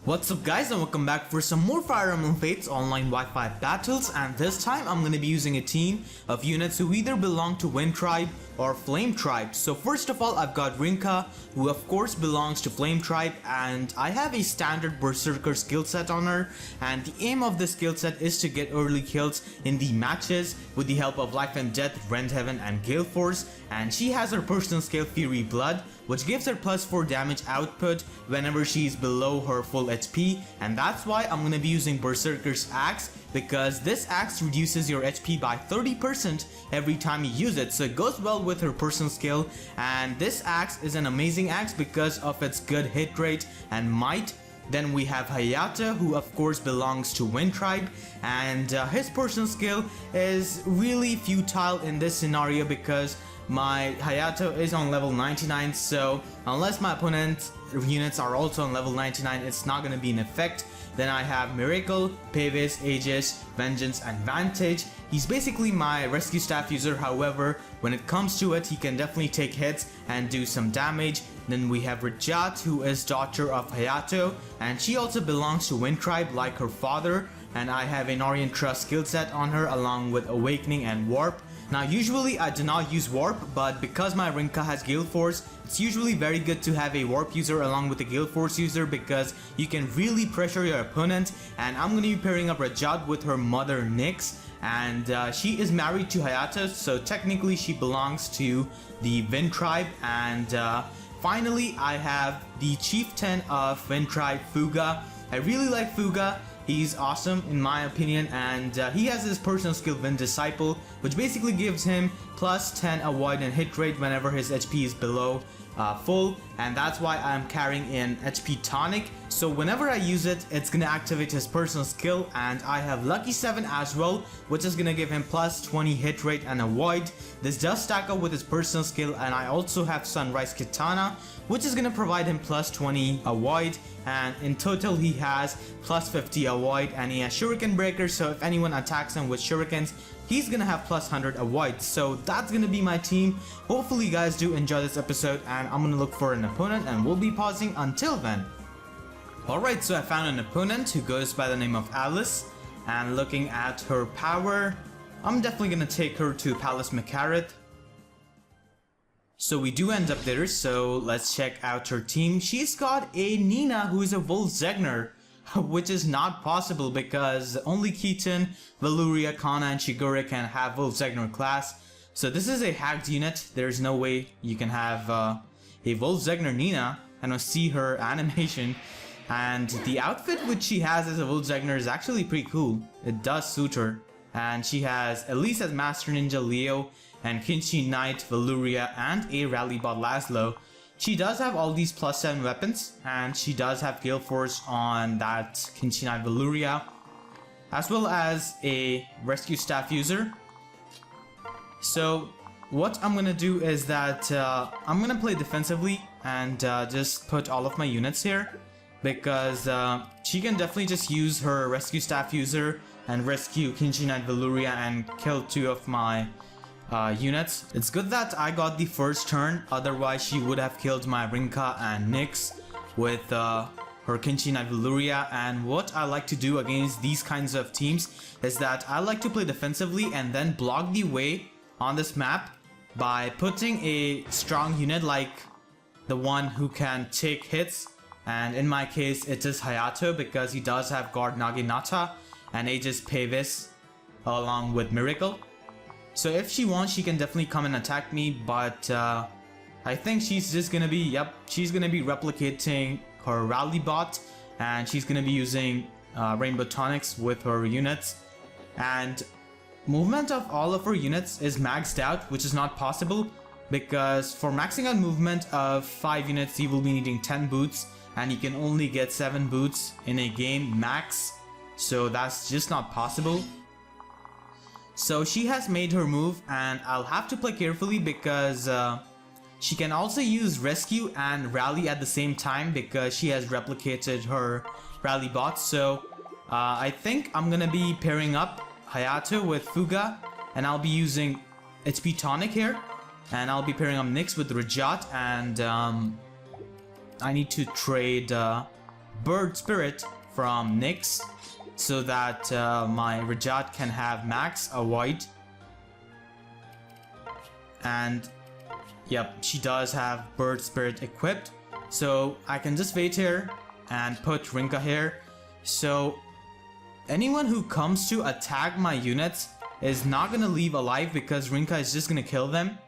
What's up guys, and welcome back for some more Fire Emblem Fates online Wi-Fi battles, and this time I'm going to be using a team of units who either belong to Wind Tribe or Flame Tribe. So first of all, I've got Rinkah, who of course belongs to Flame Tribe, and I have a standard Berserker skill set on her, and the aim of this skill set is to get early kills in the matches with the help of Life and Death, Rend Heaven and Gale Force, and she has her personal skill Fury Blood, which gives her +4 damage output whenever she is below her full HP, and that's why I'm going to be using Berserker's Axe, because this axe reduces your HP by 30% every time you use it, so it goes well with her personal skill. And this axe is an amazing axe because of its good hit rate and might. Then we have Hayato, who of course belongs to Wind Tribe, and his personal skill is really futile in this scenario because my Hayato is on level 99, so unless my opponent's units are also on level 99, it's not going to be an effect. Then I have Miracle, Pavis, Aegis, Vengeance and Vantage. He's basically my rescue staff user, however, when it comes to it, he can definitely take hits and do some damage. Then we have Rhajat, who is daughter of Hayato, and she also belongs to Wind Tribe like her father, and I have an Orient Trust skill set on her along with Awakening and Warp. Now usually I do not use Warp, but because my Rinkah has Gale Force, it's usually very good to have a Warp user along with a Gale Force user because you can really pressure your opponent. And I'm going to be pairing up Rhajat with her mother Nyx, and she is married to Hayato, so technically she belongs to the Wind Tribe. And finally I have the chieftain of Wind Tribe, Fuga. I really like Fuga. He's awesome in my opinion, and he has his personal skill Wind Disciple, which basically gives him +10 avoid and hit rate whenever his HP is below full, and that's why I'm carrying an HP tonic. So whenever I use it, it's gonna activate his personal skill, and I have Lucky 7 as well, which is gonna give him +20 hit rate and avoid. This does stack up with his personal skill, and I also have Sunrise Katana, which is gonna provide him +20 avoid, and in total he has +50 avoid, and he has Shuriken Breaker, so if anyone attacks him with shurikens, he's gonna have +100 avoid. So that's gonna be my team. Hopefully you guys do enjoy this episode, and I'm gonna look for an opponent and we'll be pausing until then. Alright, so I found an opponent who goes by the name of Alice, and looking at her power, I'm definitely gonna take her to Palace Makaret. So we do end up there, so let's check out her team. She's got a Nina who is a Volzegner, which is not possible because only Keaton, Valuria, Kana and Shigure can have Volzegner class. So this is a hacked unit. There's no way you can have a Volzegner Nina. And I'll see her animation. And the outfit which she has as a Volzegner is actually pretty cool. It does suit her. And she has Elise as Master Ninja Leo, and Kinshi Knight, Valuria, and a Rally Bot Laszlo. She does have all these +7 weapons, and she does have Gale Force on that Kinshi Knight Valuria, as well as a Rescue Staff user. So what I'm gonna do is that I'm gonna play defensively and just put all of my units here, because she can definitely just use her Rescue Staff user and rescue Kinshi Knight Valuria and kill 2 of my units. It's good that I got the first turn, otherwise she would have killed my Rinkah and Nyx with her Kinshi Knight Valuria. And what I like to do against these kinds of teams is that I like to play defensively and then block the way on this map by putting a strong unit like the one who can take hits, and in my case it is Hayato because he does have Guard Naginata and Aegis Pavis along with Miracle. So if she wants, she can definitely come and attack me, but I think she's just gonna be, she's gonna be replicating her Rally Bot, and she's gonna be using Rainbow Tonics with her units. And movement of all of her units is maxed out, which is not possible, because for maxing out movement of 5 units, you will be needing 10 boots, and you can only get 7 boots in a game max, so that's just not possible. So she has made her move, and I'll have to play carefully because she can also use Rescue and Rally at the same time because she has replicated her Rally Bot. So I think I'm gonna be pairing up Hayato with Fuga, and I'll be using HP Tonic here, and I'll be pairing up Nyx with Rhajat, and I need to trade Bird Spirit from Nyx so that my Rhajat can have max avoid. And yep, she does have Bird Spirit equipped. So I can just wait here and put Rinkah here. So anyone who comes to attack my units is not gonna leave alive because Rinkah is just gonna kill them.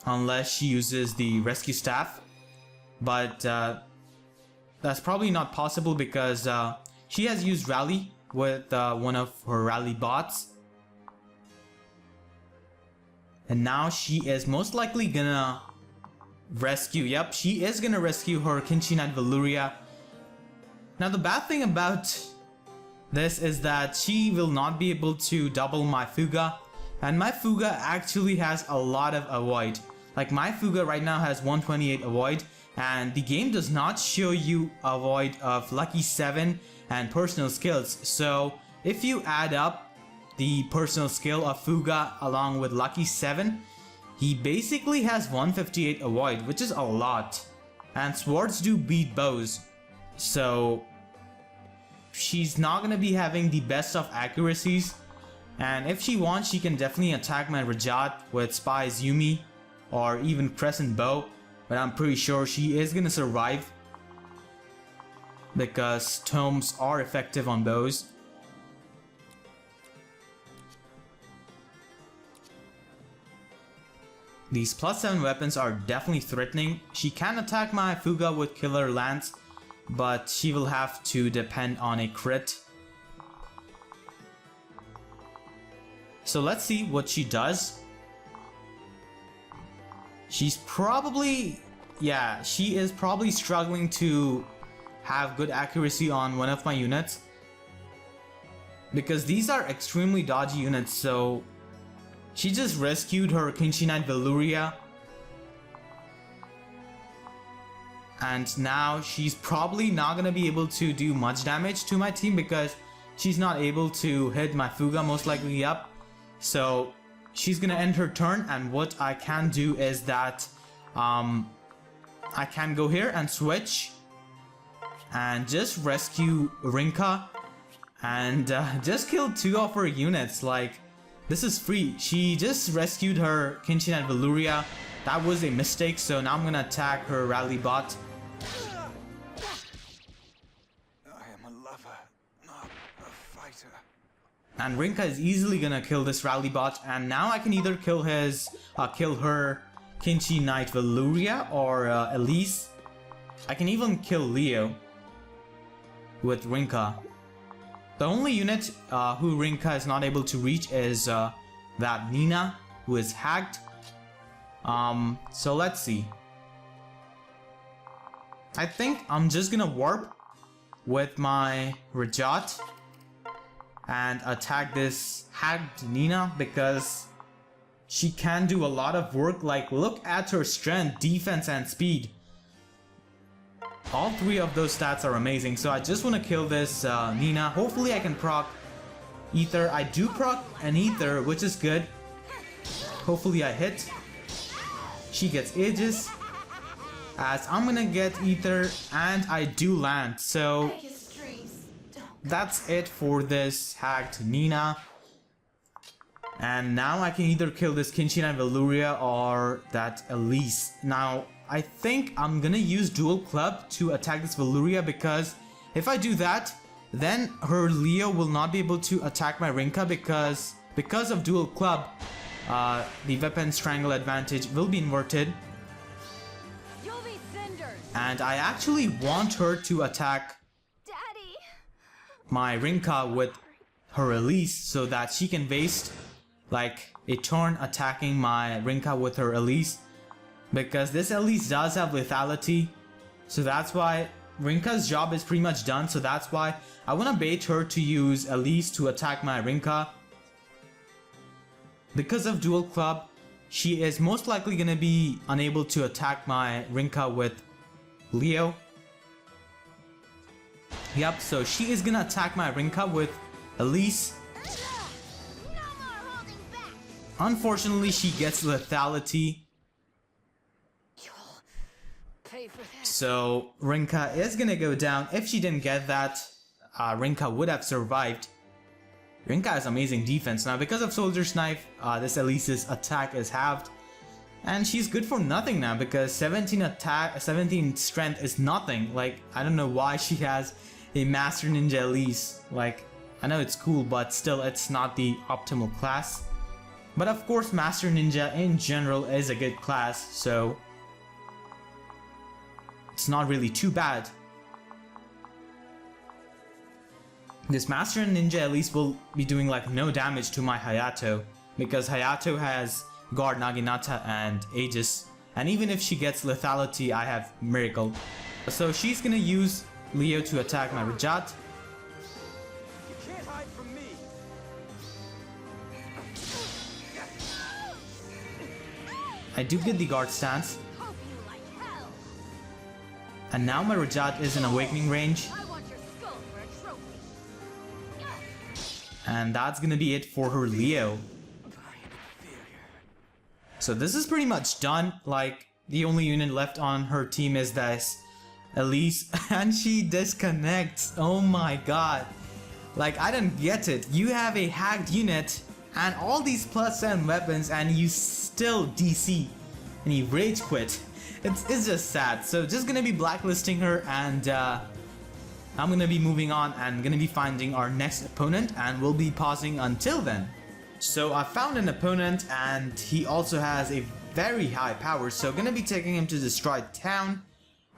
Unless she uses the rescue staff. But that's probably not possible because she has used rally with one of her rally bots. And now she is most likely gonna rescue. Yep, she is gonna rescue her Kinchi Knight Valuria. Now the bad thing about this is that she will not be able to double my Fuga. And my Fuga actually has a lot of avoid. Like my Fuga right now has 128 avoid. And the game does not show you avoid of Lucky 7 and personal skills. So if you add up the personal skill of Fuga along with Lucky 7, he basically has 158 avoid, which is a lot. And swords do beat bows. So she's not gonna be having the best of accuracies. And if she wants, she can definitely attack my Rhajat with Spy's Yumi or even Crescent Bow. But I'm pretty sure she is gonna survive because tomes are effective on bows. These +7 weapons are definitely threatening. She can attack my Fuga with Killer Lance, but she will have to depend on a crit. So let's see what she does. She's probably, yeah, she is probably struggling to have good accuracy on one of my units. Because these are extremely dodgy units, so she just rescued her Kinchi Knight Valuria. And now she's probably not gonna be able to do much damage to my team because she's not able to hit my Fuga most likely up. So she's gonna end her turn, and what I can do is that I can go here and switch and just rescue Rinkah and just kill 2 of her units. Like, this is free. She just rescued her Kinchi Knight Valuria. That was a mistake, so now I'm gonna attack her rally bot. I am a lover, not a fighter. And Rinkah is easily gonna kill this rally bot, and now I can either kill her Kinchi Knight Valuria or Elise. I can even kill Leo with Rinkah. The only unit who Rinkah is not able to reach is that Nina, who is hacked. So let's see. I think I'm just gonna warp with my Rhajat and attack this hacked Nina because she can do a lot of work. Like, look at her strength, defense, and speed. All 3 of those stats are amazing. So I just want to kill this Nina. Hopefully I can proc Ether. I do proc an Ether, which is good. Hopefully I hit. She gets Aegis, as I'm gonna get Ether, and I do land. So that's it for this hacked Nina. And now I can either kill this Kinchi Knight Valuria or that Elise. Now I think I'm gonna use Dual Club to attack this Valuria, because if I do that, then her Leo will not be able to attack my Rinkah because of Dual Club. The weapon strangle advantage will be inverted. And I actually want her to attack Daddy. my Rinkah with her Elise so that she can waste like a turn attacking my Rinkah with her Elise, because this Elise does have lethality. So that's why Rinkah's job is pretty much done. So that's why I want to bait her to use Elise to attack my Rinkah. Because of Dual Club, she is most likely going to be unable to attack my Rinkah with Leo. Yep, so she is going to attack my Rinkah with Elise. Unfortunately, she gets lethality. You'll pay for this. So Rinkah is gonna go down. If she didn't get that, Rinkah would have survived. Rinkah has amazing defense. Now because of Soldier's Knife, this Elise's attack is halved. And she's good for nothing now because 17 strength is nothing. Like, I don't know why she has a Master Ninja Elise. Like, I know it's cool, but still it's not the optimal class. But of course Master Ninja in general is a good class, so it's not really too bad. This Master Ninja Elise will be doing like no damage to my Hayato because Hayato has Guard, Naginata and Aegis, and even if she gets lethality, I have Miracle. So she's gonna use Leo to attack my Rhajat. You can't hide from me. I do get the guard stance, and now my Rhajat is in awakening range, and that's gonna be it for her Leo. So this is pretty much done. Like, the only unit left on her team is this Elise, and she disconnects. Oh my god. Like, I don't get it. You have a hacked unit and all these +7 weapons and you still DC and you rage quit. It's just sad. So just gonna be blacklisting her, and I'm gonna be moving on and gonna be finding our next opponent, and we'll be pausing until then. So I found an opponent and he also has a very high power, so gonna be taking him to Destroyed Town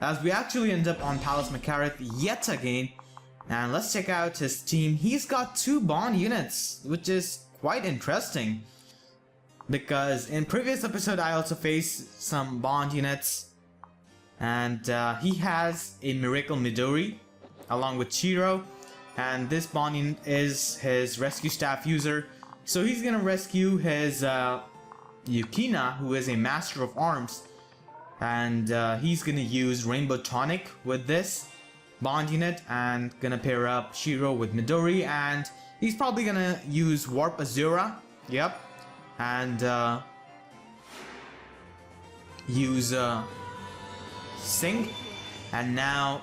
as we actually end up on Palace Makareth yet again. And let's check out his team. He's got 2 bond units, which is quite interesting because in previous episode I also faced some bond units, and he has a Miracle Midori along with Chiro, and this bond unit is his rescue staff user. So he's gonna rescue his Yukina, who is a Master of Arms, and he's gonna use Rainbow Tonic with this bond unit and gonna pair up Shiro with Midori, and he's probably gonna use Warp Azura, yep, and use Sing, and now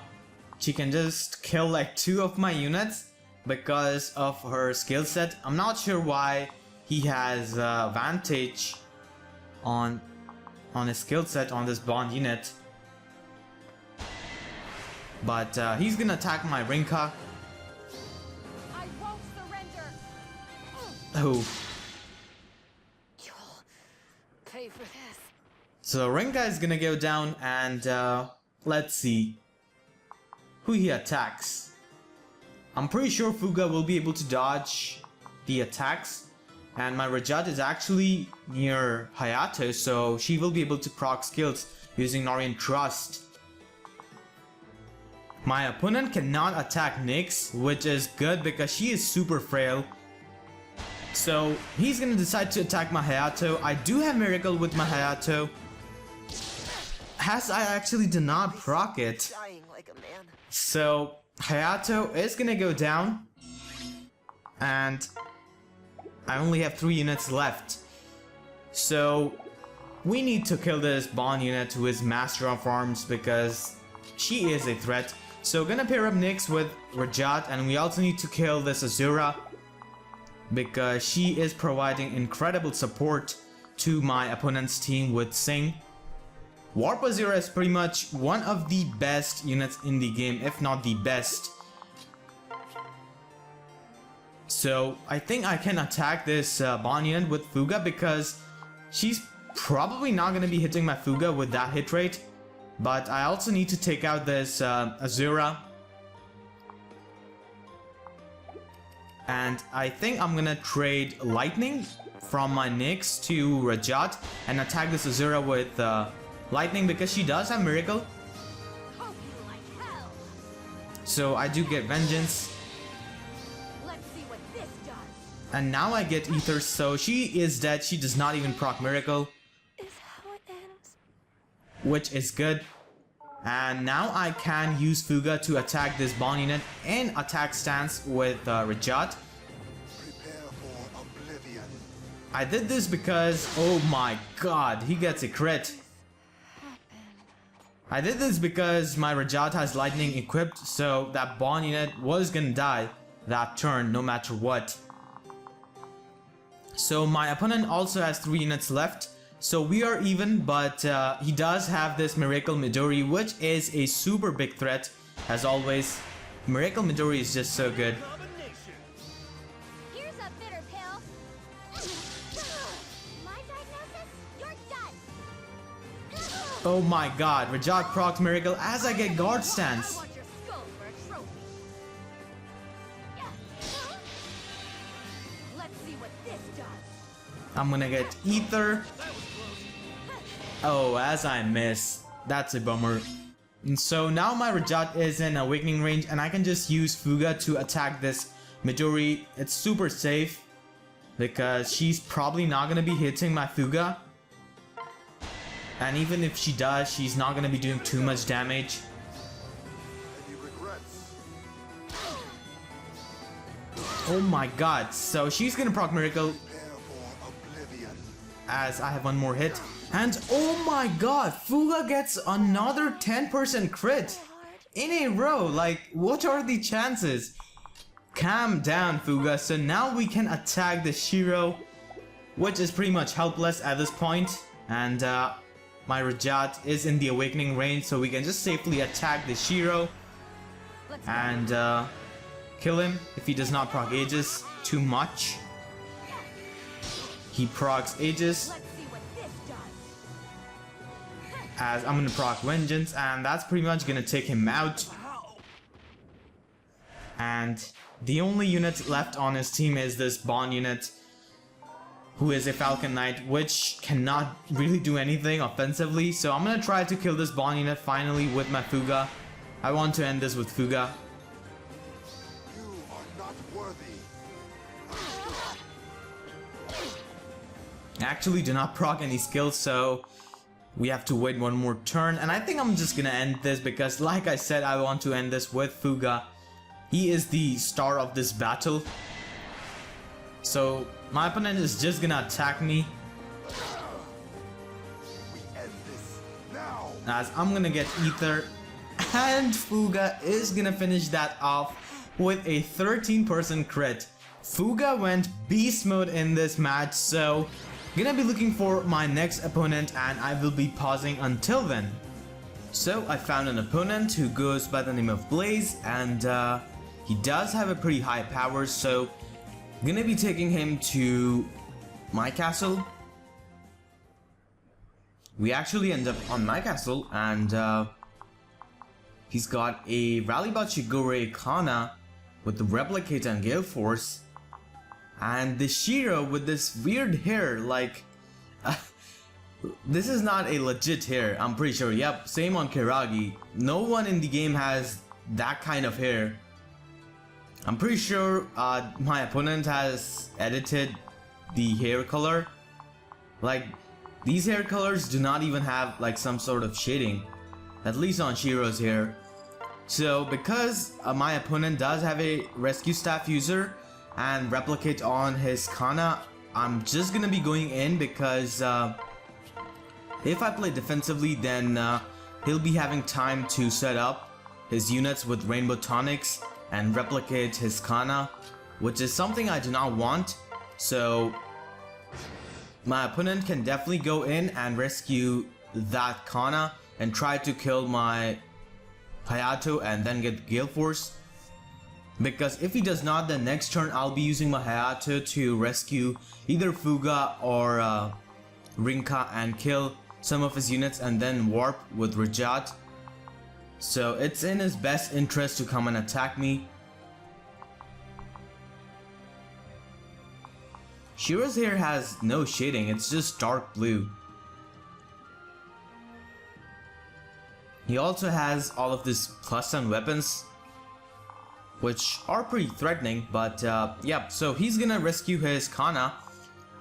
she can just kill like 2 of my units because of her skill set. I'm not sure why he has advantage on his skill set on this bond unit, but he's gonna attack my Rinkah. I won't surrender. Oh, You'll pay for this. so Rinkah is gonna go down, and let's see who he attacks. I'm pretty sure Fuga will be able to dodge the attacks, and my Rhajat is actually near Hayato, so she will be able to proc skills using Norian Trust. My opponent cannot attack Nyx, which is good because she is super frail. So he's gonna decide to attack my Hayato. I do have Miracle with my Hayato, as I actually did not proc it. Dying like a man. So Hayato is gonna go down, and I only have 3 units left. So we need to kill this bond unit who is Master of Arms because she is a threat. So gonna pair up Nyx with Rhajat, and we also need to kill this Azura because she is providing incredible support to my opponent's team with Sing. Warp Azura is pretty much one of the best units in the game, if not the best. So I think I can attack this bond unit with Fuga because she's probably not going to be hitting my Fuga with that hit rate. But I also need to take out this Azura. And I think I'm going to trade Lightning from my Nyx to Rhajat and attack this Azura with Lightning because she does have Miracle. Hope you like hell. So I do get Vengeance. Let's see what this does. And now I get Ether, so she is dead. She does not even proc Miracle, Is how it ends. which is good. And now I can use Fuga to attack this bond unit in attack stance with Rhajat. Prepare for oblivion. I did this because, oh my god, he gets a crit. I did this because my Rhajat has lightning equipped, so that bond unit was gonna die that turn no matter what. So my opponent also has 3 units left, so we are even, but he does have this Miracle Midori, which is a super big threat. As always, Miracle Midori is just so good. Here's a bitter pill. My diagnosis? You're done. Oh my god, Rhajat procs Miracle as I get guard stance. I want your skull for a trophy. Let's see what this does. I'm gonna get Ether. Oh, as I miss. That's a bummer. And so now my Rhajat is in awakening range and I can just use Fuga to attack this Midori. It's super safe because she's probably not gonna be hitting my Fuga. And even if she does, she's not gonna be doing too much damage. Any regrets? Oh my god, so she's gonna proc Miracle Prepare for oblivion. as I have one more hit. And oh my god, Fuga gets another 10% crit in a row. Like, what are the chances? Calm down, Fuga. So now we can attack the Shiro, which is pretty much helpless at this point. And my Rhajat is in the awakening range, so we can just safely attack the Shiro Let's go. and kill him if he does not proc Aegis too much. He procs Aegis. Let's see what this does. As I'm gonna proc Vengeance, and that's pretty much gonna take him out. And the only unit left on his team is this Bond unit, who is a Falcon Knight, which cannot really do anything offensively. So I'm gonna try to kill this Bond unit finally with my Fuga. I want to end this with Fuga. You are not worthy. Actually do not proc any skills, so we have to wait one more turn. And I think I'm just gonna end this because, like I said, I want to end this with Fuga. He is the star of this battle. So my opponent is just gonna attack me, We end this now. as I'm gonna get Ether, and Fuga is gonna finish that off with a 13% crit. Fuga went beast mode in this match, so gonna be looking for my next opponent, and I will be pausing until then. So I found an opponent who goes by the name of Blaze, and he does have a pretty high power, so gonna be taking him to my castle. We actually end up on my castle, and he's got a Rallybat Shigure Kana with the Replicator and Gale Force, and the Shiro with this weird hair. Like, this is not a legit hair, I'm pretty sure. Yep, same on Kiragi. No one in the game has that kind of hair. I'm pretty sure my opponent has edited the hair color. Like, these hair colors do not even have like some sort of shading, at least on Shiro's hair. So because my opponent does have a rescue staff user and replicate on his Kana, I'm just gonna be going in because if I play defensively, then he'll be having time to set up his units with Rainbow Tonics and replicate his Kana, which is something I do not want. So my opponent can definitely go in and rescue that Kana and try to kill my Hayato and then get Gale Force. Because if he does not, then next turn I'll be using my Hayato to rescue either Fuga or Rinkah and kill some of his units and then warp with Rhajat. So it's in his best interest to come and attack me. Shiro's hair has no shading, it's just dark blue. He also has all of these +1 weapons, which are pretty threatening, but yeah, so he's gonna rescue his Kana,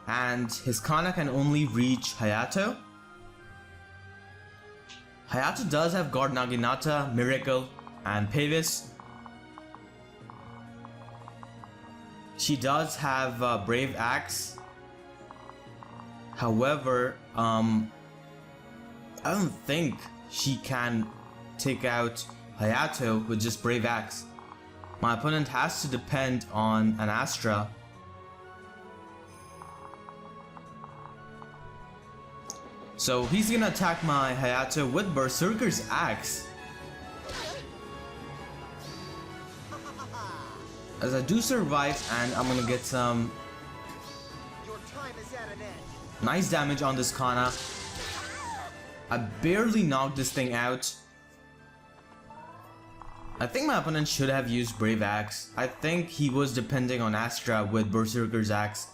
and his Kana can only reach Hayato. Hayato does have Guard Naginata, Miracle, and Pavis. She does have Brave Axe. However, I don't think she can take out Hayato with just Brave Axe. My opponent has to depend on an Astra. So he's gonna attack my Hayato with Berserker's Axe. As I do survive, and I'm gonna get some nice damage on this Kana. I barely knocked this thing out. I think my opponent should have used Brave Axe. I think he was depending on Astra with Berserker's Axe.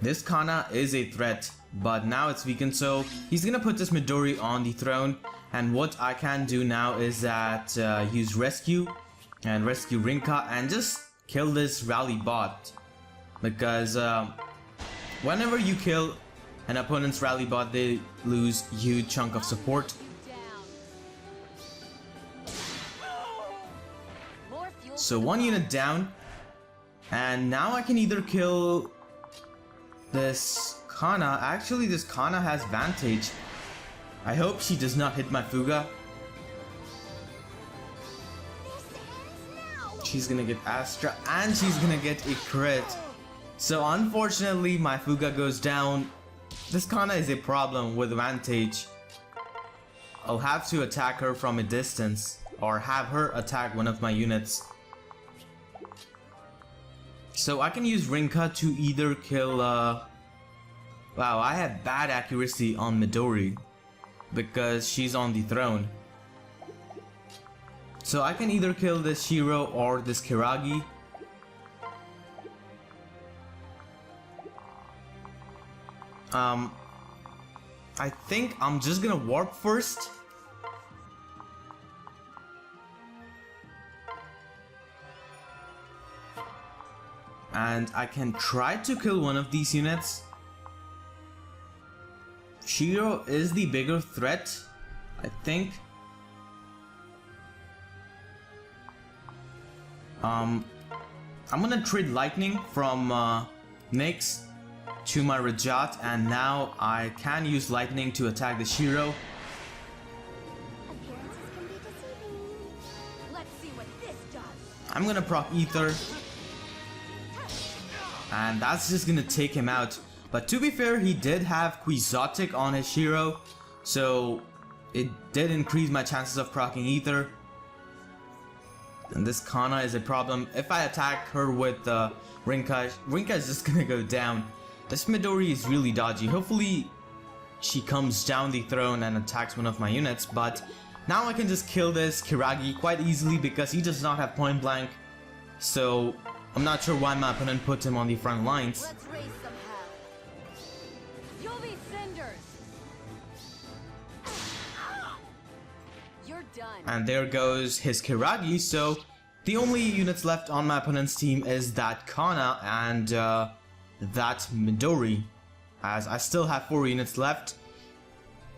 This Kana is a threat, but now it's weakened, so he's gonna put this Midori on the throne. And what I can do now is that use Rescue and rescue Rinkah and just kill this rally bot. Because whenever you kill an opponent's rally bot, they lose a huge chunk of support. So one unit down, and now I can either kill this Kana. Actually, this Kana has Vantage. I hope she does not hit my Fuga. She's gonna get Astra and she's gonna get a crit. So unfortunately my Fuga goes down. This Kana is a problem with Vantage. I'll have to attack her from a distance or have her attack one of my units. So I can use Rinkah to either kill wow, I have bad accuracy on Midori because she's on the throne. So I can either kill this Shiro or this Kiragi. I think I'm just gonna warp first. And I can try to kill one of these units. Shiro is the bigger threat, I think. I'm gonna trade lightning from Nyx to my Rhajat, and now I can use lightning to attack the Shiro. Let's see what this does. I'm gonna proc Ether, and that's just gonna take him out. But to be fair, he did have Quixotic on his Shiro, so it did increase my chances of proccing Ether. And this Kana is a problem. If I attack her with Rinkah, Rinkah is just gonna go down. This Midori is really dodgy. Hopefully she comes down the throne and attacks one of my units, but now I can just kill this Kiragi quite easily because he does not have point blank. So I'm not sure why my opponent put him on the front lines. Let's raise some hell. You'll be cinders. You're done. And there goes his Kiragi, so the only units left on my opponent's team is that Kana and that Midori, as I still have 4 units left.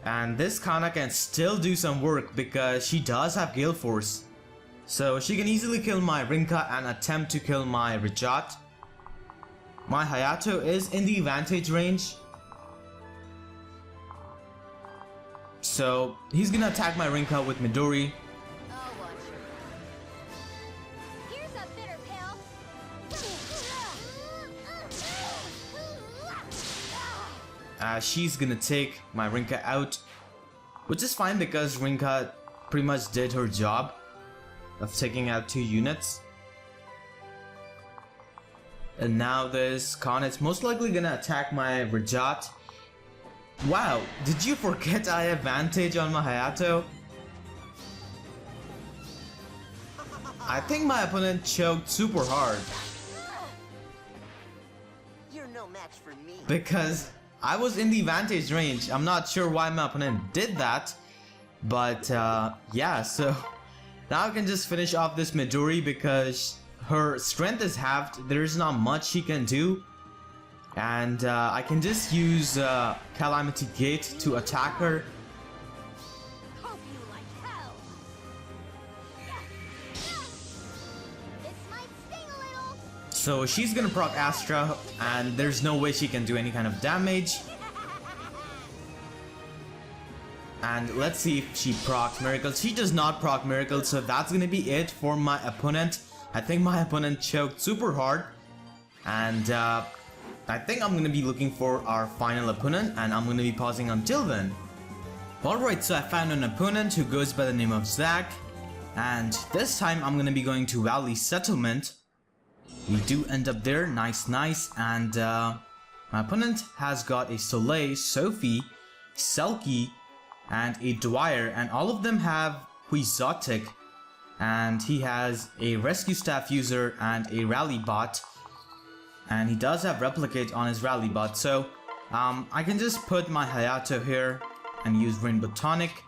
And this Kana can still do some work because she does have Gale Force. So she can easily kill my Rinkah and attempt to kill my Rhajat. My Hayato is in the Vantage range. So he's gonna attack my Rinkah with Midori. I'll watch her. Here's a bitter pill. She's gonna take my Rinkah out, which is fine because Rinkah pretty much did her job of taking out 2 units. And now this Kana is most likely gonna attack my Rhajat. Wow, did you forget I have Vantage on my Hayato? I think my opponent choked super hard. You're no match for me. Because I was in the Vantage range. I'm not sure why my opponent did that. But yeah, so now I can just finish off this Midori because her strength is halved. There's not much she can do. And I can just use Calamity Gate to attack her. Hope you like hell. This might sting a little. So she's gonna proc Astra, and there's no way she can do any kind of damage. And let's see if she procs miracles. She does not proc miracles, so that's gonna be it for my opponent. I think my opponent choked super hard. And I think I'm gonna be looking for our final opponent, and I'm gonna be pausing until then. Alright, so I found an opponent who goes by the name of Zach. And this time I'm gonna be going to Valley Settlement. We do end up there, nice. And my opponent has got a Soleil, Sophie, Selkie, and a Dwyer, and all of them have Quixotic, and he has a Rescue Staff user and a Rally Bot, and he does have Replicate on his Rally Bot, so I can just put my Hayato here and use Rainbow Tonic.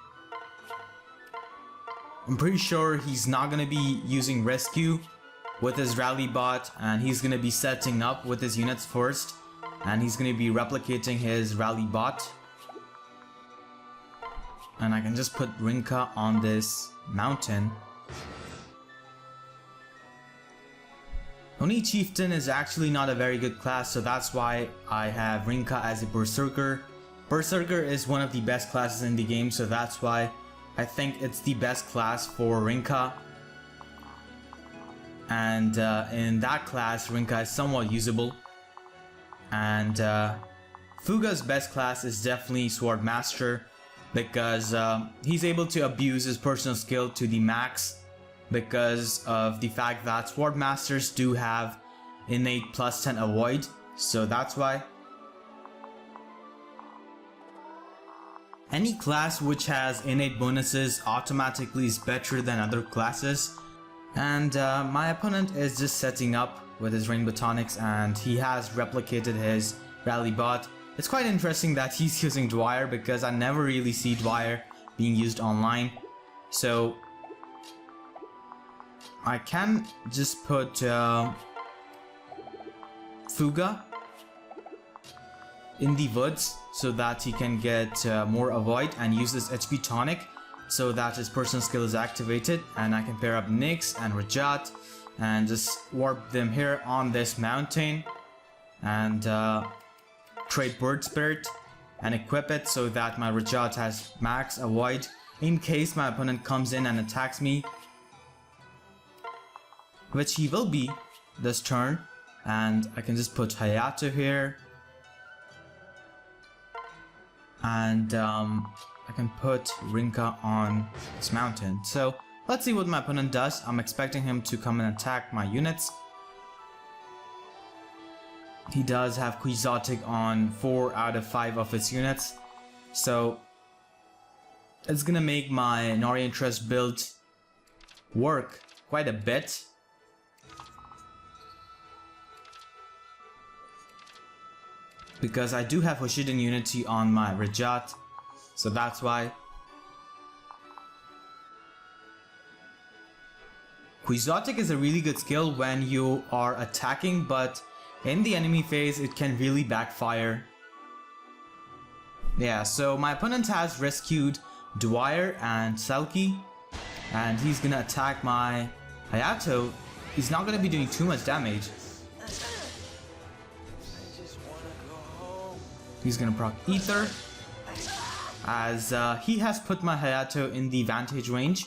I'm pretty sure he's not gonna be using Rescue with his Rally Bot, and he's gonna be setting up with his units first, and he's gonna be replicating his Rally Bot. And I can just put Rinkah on this mountain. Oni Chieftain is actually not a very good class, so that's why I have Rinkah as a Berserker. Berserker is one of the best classes in the game, so that's why I think it's the best class for Rinkah. And in that class, Rinkah is somewhat usable. And Fuga's best class is definitely Sword Master, because he's able to abuse his personal skill to the max because of the fact that Sword Masters do have innate +10 avoid, so that's why. Any class which has innate bonuses automatically is better than other classes, and my opponent is just setting up with his Rainbow Tonics, and he has replicated his Rally Bot. It's quite interesting that he's using Dwyer, because I never really see Dwyer being used online. So I can just put Fuga in the woods so that he can get more avoid, and use this HP tonic so that his personal skill is activated, and I can pair up Nyx and Rhajat and just warp them here on this mountain, and trade Bird Spirit and equip it so that my Rhajat has max avoid in case my opponent comes in and attacks me, which he will be this turn. And I can just put Hayato here, and I can put Rinkah on this mountain. So let's see what my opponent does. I'm expecting him to come and attack my units. He does have Quixotic on 4 out of 5 of his units, so it's gonna make my Nori Interest build work quite a bit. Because I do have Hoshiden Unity on my Rhajat, so that's why. Quixotic is a really good skill when you are attacking, but in the enemy phase it can really backfire. Yeah, so my opponent has rescued Dwyer and Selkie, and he's gonna attack my Hayato. He's not gonna be doing too much damage. He's gonna proc Ether, as he has put my Hayato in the vantage range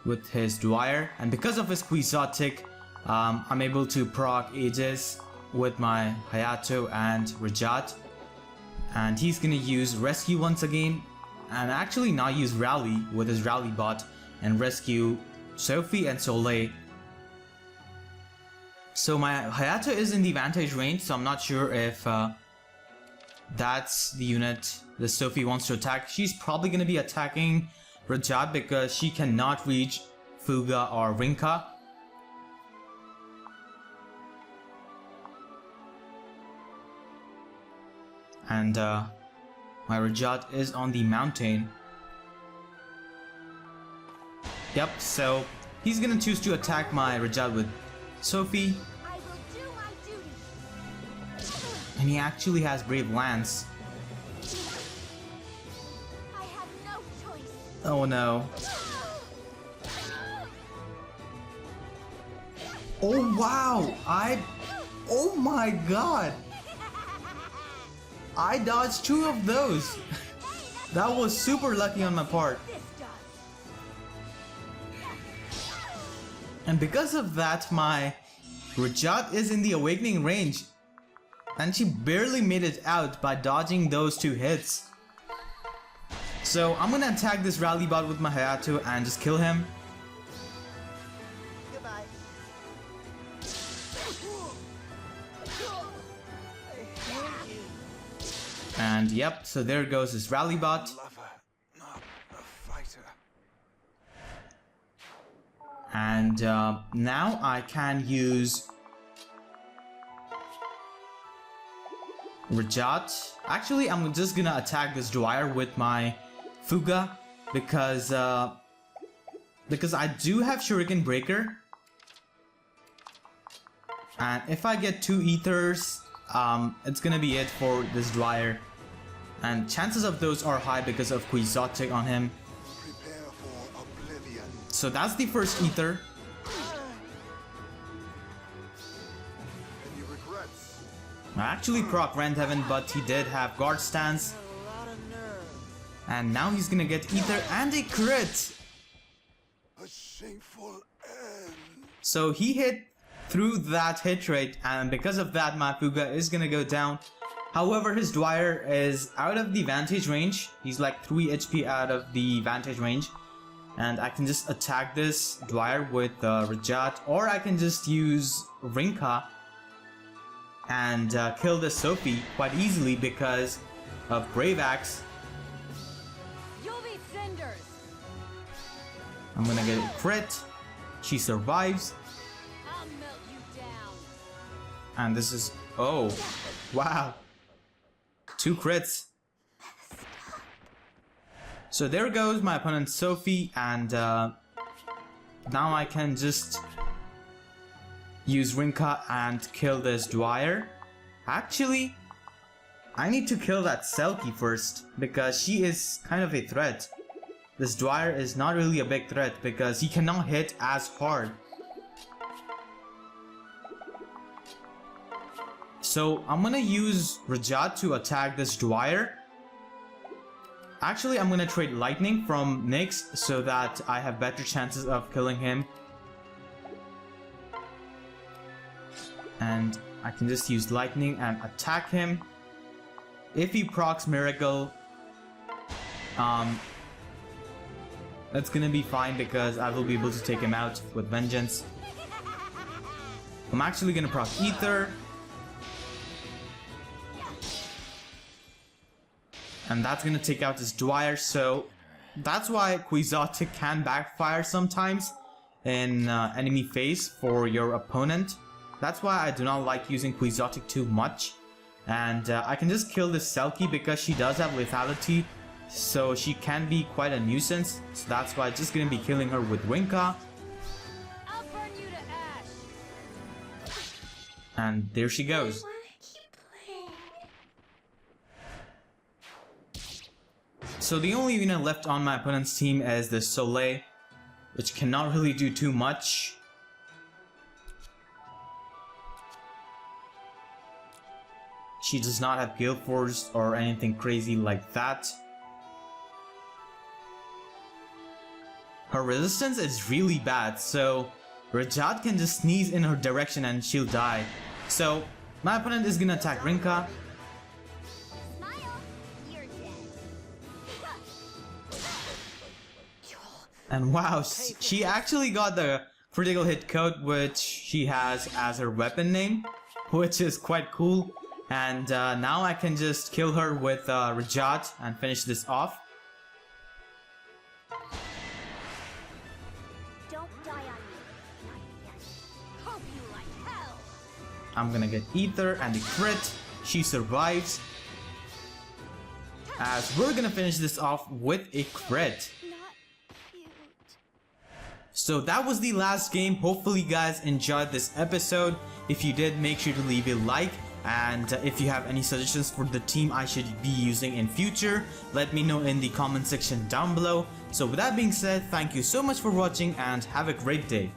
with his Dwyer, and because of his Quixotic, I'm able to proc Aegis with my Hayato and Rhajat, and he's gonna use Rescue once again, and actually not use Rally with his Rally Bot, and rescue Sophie and Soleil. So my Hayato is in the vantage range, so I'm not sure if that's the unit that Sophie wants to attack. She's probably gonna be attacking Rhajat because she cannot reach Fuga or Rinkah. And my Rhajat is on the mountain. Yep, so he's gonna choose to attack my Rhajat with Sophie. I will do my duty. And he actually has Brave Lance. I have no choice. Oh no. Oh wow! Oh my god! I dodged 2 of those! That was super lucky on my part. This does. And because of that, my Rhajat is in the awakening range. And she barely made it out by dodging those 2 hits. So I'm gonna attack this rally bot with my Hayato and just kill him. Goodbye. And yep, so there goes this rally bot. Lover, not a fighter. And now I can use Rhajat. Actually, I'm just gonna attack this Dwyer with my Fuga because I do have Shuriken Breaker. And if I get 2 ethers, it's gonna be it for this Dwyer. And chances of those are high because of Quixotic on him. Prepare for oblivion. So that's the first ether. Any regrets? I actually proc Rend Heaven, but he did have guard stance. A lot of nerve. And now he's gonna get ether and a crit. A shameful end. So he hit through that hit rate, and because of that my Fuga is gonna go down. However, his Dwyer is out of the vantage range. He's like 3 HP out of the vantage range. And I can just attack this Dwyer with Rhajat, or I can just use Rinkah and kill this Sophie quite easily because of Brave Axe. You'll be cinders. I'm gonna get a crit. She survives. I'll melt you down. And this is... oh, wow. 2 crits. So there goes my opponent Sophie, and now I can just use Rinkah and kill this Dwyer. Actually, I need to kill that Selkie first because she is kind of a threat. This Dwyer is not really a big threat because he cannot hit as hard. So I'm gonna use Rhajat to attack this Dwyer. Actually, I'm gonna trade lightning from Nyx so that I have better chances of killing him. And I can just use lightning and attack him. If he procs Miracle, that's gonna be fine because I will be able to take him out with Vengeance. I'm actually gonna proc Ether. And that's gonna take out this Dwyer, so that's why Quixotic can backfire sometimes in enemy phase for your opponent. That's why I do not like using Quixotic too much. And I can just kill this Selkie because she does have lethality, so she can be quite a nuisance. So that's why I'm just gonna be killing her with Rinkah. I'll burn you to ash. And there she goes. So the only unit left on my opponent's team is the Soleil, which cannot really do too much. She does not have Gale Force or anything crazy like that. Her resistance is really bad, so Rhajat can just sneeze in her direction and she'll die. So my opponent is gonna attack Rinkah. Smile. You're dead. And wow, she actually got the critical hit code, which she has as her weapon name, which is quite cool. And now I can just kill her with Rhajat and finish this off. Don't die on me. Not yet. Hope you like hell. I'm gonna get Ether and a crit. She survives. As we're gonna finish this off with a crit. Not cute. So that was the last game. Hopefully you guys enjoyed this episode. If you did, make sure to leave a like. And if you have any suggestions for the team I should be using in future, let me know in the comment section down below. So with that being said, thank you so much for watching and have a great day.